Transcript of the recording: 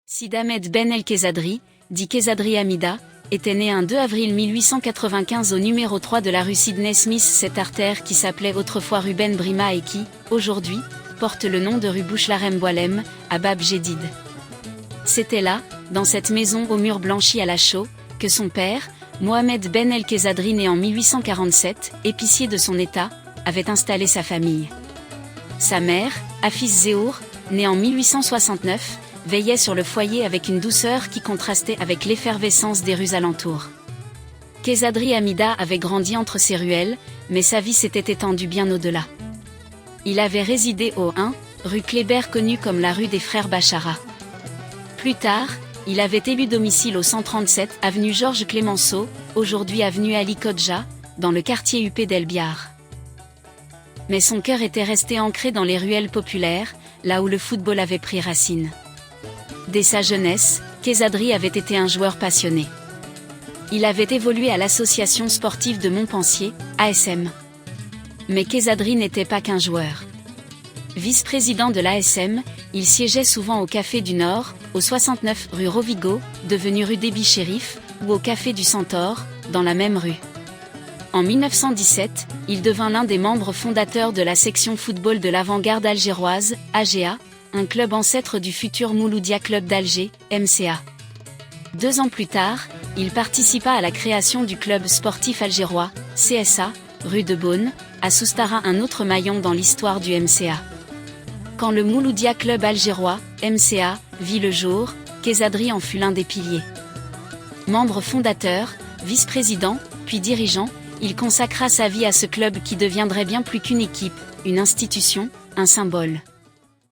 Sid Ahmed Ben El Kezadri, dit Kezadri Hamida, était né un 2 avril 1895 au numéro 3 de la rue Sidney Smith. Cette artère qui s'appelait autrefois rue Ben Brima et qui, aujourd'hui, porte le nom de rue Bouchlarem Boualem, à Bab Jedid. C'était là, dans cette maison aux murs blanchis à la chaux, que son père, Mohamed Ben El Kezadri, né en 1847, épicier de son état, avait installé sa famille. Sa mère, Hafiz Zéhour, née en 1869, veillait sur le foyer avec une douceur qui contrastait avec l'effervescence des rues alentours. Kezadri Hamida avait grandi entre ces ruelles, mais sa vie s'était étendue bien au-delà. Il avait résidé au 1, rue Kléber, connue comme la rue des Frères Bachara. Plus tard, il avait élu domicile au 137 avenue Georges Clémenceau, aujourd'hui avenue Ali Kodja, dans le quartier huppé d'El Biar. Mais son cœur était resté ancré dans les ruelles populaires, là où le football avait pris racine. Dès sa jeunesse, Kezadri avait été un joueur passionné. Il avait évolué à l'association sportive de Montpensier, ASM. Mais Kezadri n'était pas qu'un joueur. Vice-président de l'ASM, il siégeait souvent au Café du Nord, au 69 rue Rovigo, devenu rue Déby Chérif, ou au Café du Centaure, dans la même rue. En 1917, il devint l'un des membres fondateurs de la section football de l'Avant-Garde algéroise, AGA, un club ancêtre du futur Mouloudia Club d'Alger, MCA. 2 ans plus tard, il participa à la création du club sportif algérois, CSA, rue de Beaune, à Soustara, un autre maillon dans l'histoire du MCA. Quand le Mouloudia Club algérois, MCA, vit le jour, Kezadri en fut l'un des piliers. Membre fondateur, vice-président, puis dirigeant, il consacra sa vie à ce club qui deviendrait bien plus qu'une équipe, une institution, un symbole.